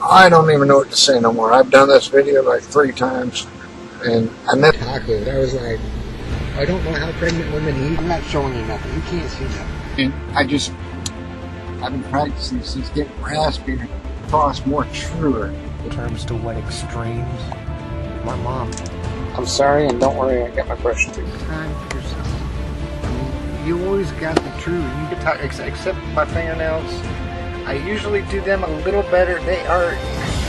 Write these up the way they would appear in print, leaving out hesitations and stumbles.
I don't even know what to say no more. I've done this video like 3 times, and I meant chocolate. I was like, I don't know how pregnant women eat. I'm not showing you nothing. You can't see nothing. And I've been practicing since getting raspy and across more truer. In terms to what extremes? My mom. I'm sorry, and don't worry, I got my brush too. Time for yourself. You always got the truth. You can talk, except my fingernails. I usually do them a little better. They are,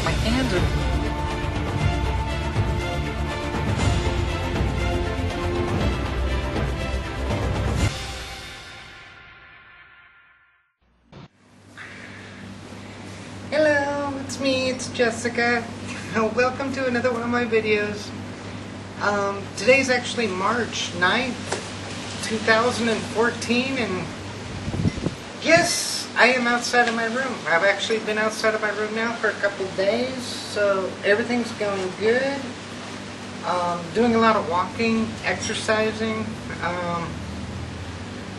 my hands are. Hello, it's me, it's Jessica. Welcome to another one of my videos. Today's actually March 9th, 2014, and yes, I am outside of my room. I've actually been outside of my room now for a couple of days, so everything's going good. Doing a lot of walking, exercising,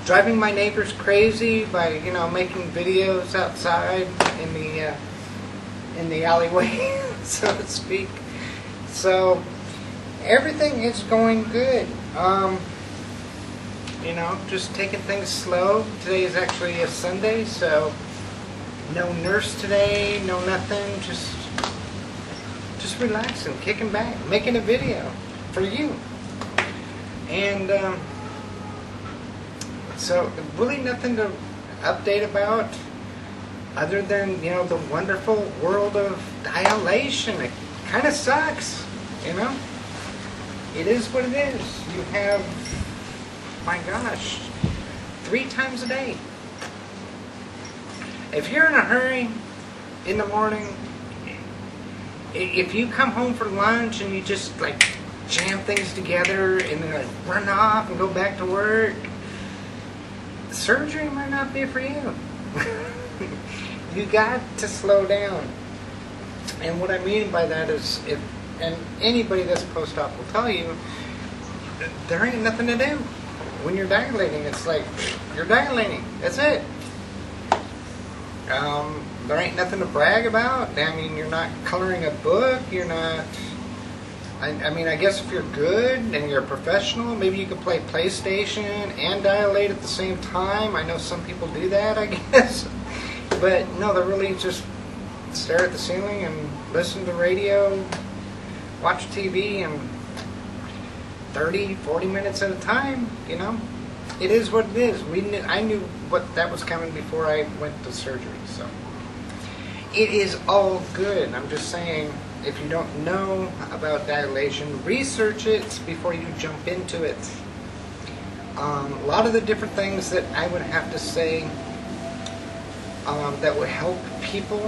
driving my neighbors crazy by, making videos outside in the alleyway, so to speak. So everything is going good. Just taking things slow. Today is actually a Sunday, so no nurse today, no nothing. Just relaxing, kicking back, making a video for you. And so really nothing to update about other than, the wonderful world of dilation. It kind of sucks, It is what it is. You have, my gosh, 3 times a day. If you're in a hurry in the morning, if you come home for lunch and you just jam things together and then run off and go back to work, surgery might not be for you. You got to slow down. And what I mean by that is, and anybody that's post-op will tell you, there ain't nothing to do. When you're dilating, it's like, you're dilating. That's it. There ain't nothing to brag about. I mean, you're not coloring a book. You're not... I guess if you're good and you're a professional, maybe you can play PlayStation and dilate at the same time. I know some people do that, I guess. But no, they're really just stare at the ceiling and listen to radio, watch TV, and 30, 40 minutes at a time, It is what it is. I knew what that was coming before I went to surgery, so. It is all good. I'm just saying, if you don't know about dilation, research it before you jump into it. A lot of the different things that I would have to say that would help people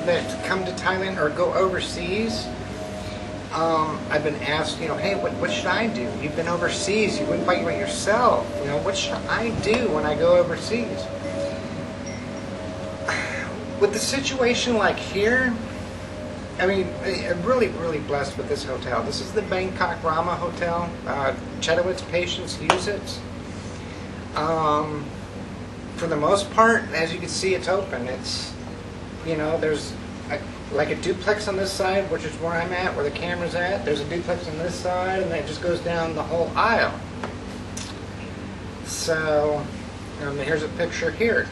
that come to Thailand or go overseas. I've been asked, hey, what should I do? You've been overseas, you went by yourself. What should I do when I go overseas? With the situation like here, I'm really, really blessed with this hotel. This is the Bangkok Rama Hotel. Chetowitz patients use it. For the most part, as you can see, it's open. It's, there's like a duplex on this side, which is where I'm at, where the camera's at. There's a duplex on this side, and that just goes down the whole aisle. So, here's a picture here.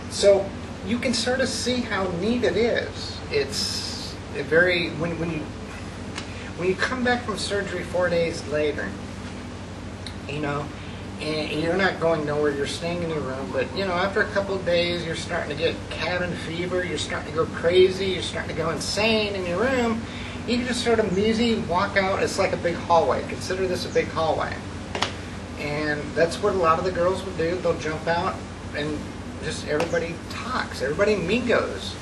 So, you can sort of see how neat it is. It's very, when you come back from surgery 4 days later, and you're not going nowhere, you're staying in your room, but after a couple of days you're starting to get cabin fever, you're starting to go crazy, you're starting to go insane in your room. You can just sort of easy walk out. It's like a big hallway. Consider this a big hallway. And that's what a lot of the girls will do. They'll jump out and just everybody talks, everybody mingos.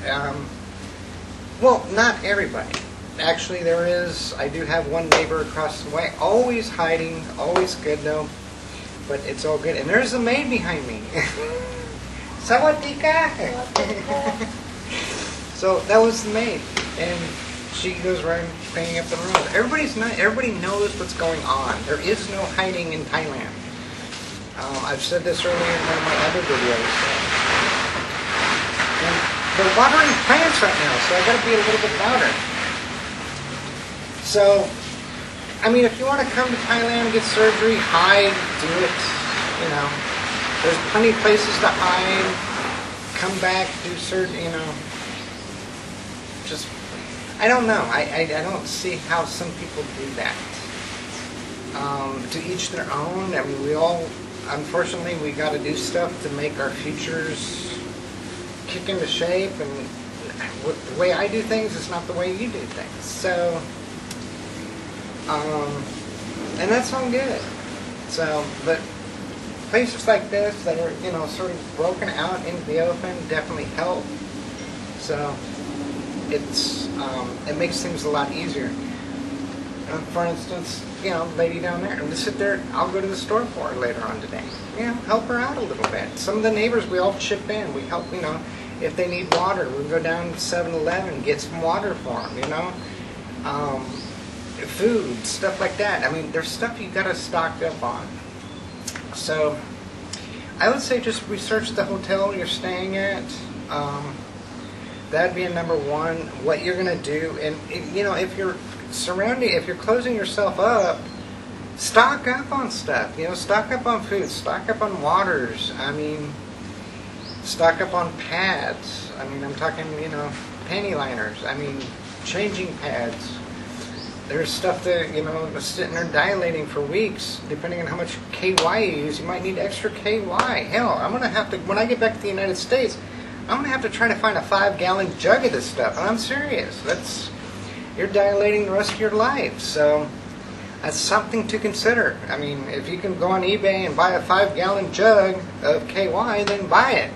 Well, not everybody. Actually, I do have one neighbor across the way, always hiding, always good though. But it's all good. And there's a maid behind me. Sawadika! So that was the maid. And she goes around cleaning up the room. Everybody knows what's going on. There is no hiding in Thailand. I've said this earlier in one of my other videos. And they're watering plants right now, so I got to be a little bit louder. So, I mean, if you want to come to Thailand and get surgery, hide, do it. You know, there's plenty of places to hide. Come back, do surgery. You know, just I don't know. I don't see how some people do that. To each their own. I mean, we all, unfortunately, we got to do stuff to make our futures kick into shape, and the way I do things is not the way you do things. So, and that's all good. So, but places like this that are, you know, sort of broken out into the open definitely help. So, it makes things a lot easier. For instance, you know, lady down there, and we sit there, I'll go to the store for her later on today. You know, help her out a little bit. Some of the neighbors, we all chip in. We help, you know, if they need water, we go down to 7-Eleven, get some water for them, you know. Food, stuff like that. I mean, there's stuff you gotta stock up on. So, I would say just research the hotel you're staying at. That'd be a number one. What you're gonna do, and you know, if you're closing yourself up, stock up on stuff. You know, stock up on food, stock up on waters. I mean, stock up on pads. I mean, I'm talking, you know, panty liners. I mean, changing pads. There's stuff that, you know, sitting there dilating for weeks. Depending on how much KY you use, you might need extra KY. Hell, I'm going to have to, when I get back to the United States, I'm going to have to try to find a 5-gallon jug of this stuff. And I'm serious. You're dilating the rest of your life. So that's something to consider. I mean, if you can go on eBay and buy a 5-gallon jug of KY, then buy it.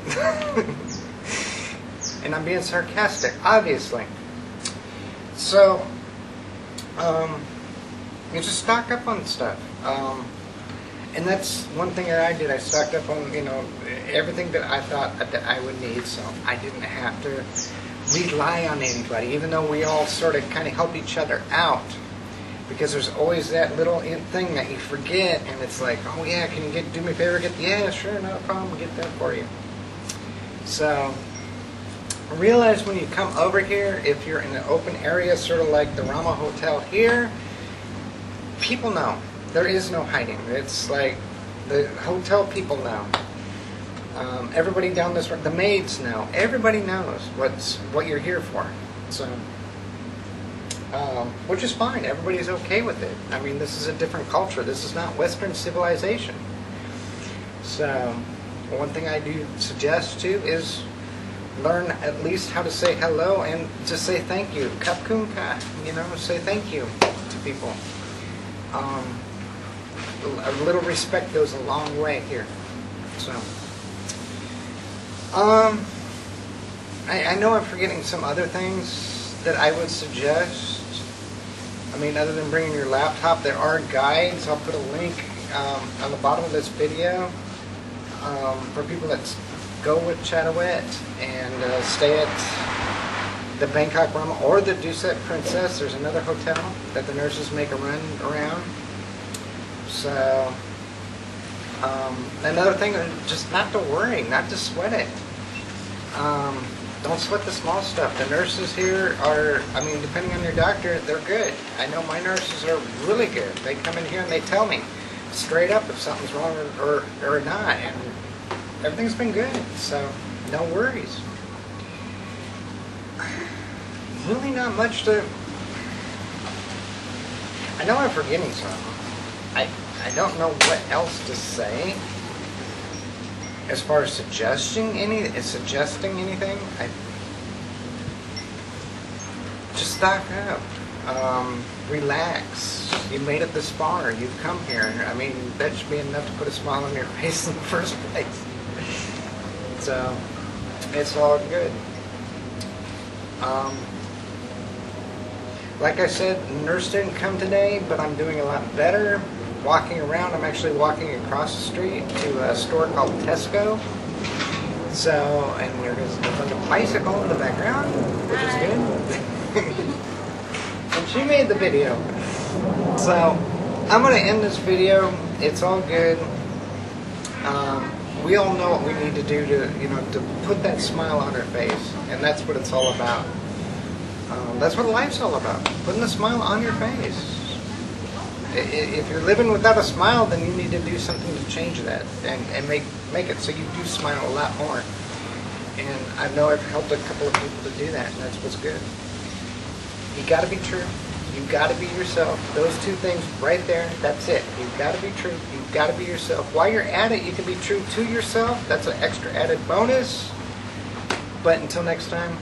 And I'm being sarcastic, obviously. So, you just stock up on stuff. And that's one thing that I did. I stocked up on, you know, everything that I thought that I would need, so I didn't have to rely on anybody, even though we all sort of kind of help each other out. Because there's always that little thing that you forget, and it's like, oh yeah, can you do me a favor? Yeah, sure, not a problem, get that for you. So, realize when you come over here, if you're in an open area, sort of like the Rama Hotel here, people know. There is no hiding. It's like the hotel people know. Everybody down this road, the maids know. Everybody knows what you're here for. So, which is fine. Everybody's okay with it. I mean, this is a different culture. This is not Western civilization. So, one thing I do suggest too is learn at least how to say hello and just say thank you. Kapkunka, you know, say thank you to people. A little respect goes a long way here. So, I know I'm forgetting some other things that I would suggest. I mean, other than bringing your laptop, there are guides. I'll put a link on the bottom of this video for people that go with Chatawet and stay at the Bangkok Rama or the Duset Princess. There's another hotel that the nurses make a run around. So, another thing, just not to worry, not to sweat it. Don't sweat the small stuff. The nurses here are, I mean, depending on your doctor, they're good. I know my nurses are really good. They come in here and they tell me straight up if something's wrong or not. And everything's been good, so no worries. Really not much to... I know I'm forgetting something. I don't know what else to say as far as suggesting anything. Just stock up. Relax. You made it this far. You've come here. I mean, that should be enough to put a smile on your face in the first place. So, it's all good. Like I said, nurse didn't come today, but I'm doing a lot better. Walking around, I'm actually walking across the street to a store called Tesco. So, and there's a bicycle in the background, which is good. And she made the video. So, I'm going to end this video. It's all good. we all know what we need to do to, to put that smile on our face, and that's what it's all about. That's what life's all about, putting a smile on your face. If you're living without a smile, then you need to do something to change that and make it so you do smile a lot more. And I know I've helped a couple of people to do that, and that's what's good. You got to be true. You got to be yourself. Those two things right there, that's it. You've got to be true. You've got to be yourself. While you're at it, you can be true to yourself. That's an extra added bonus. But until next time,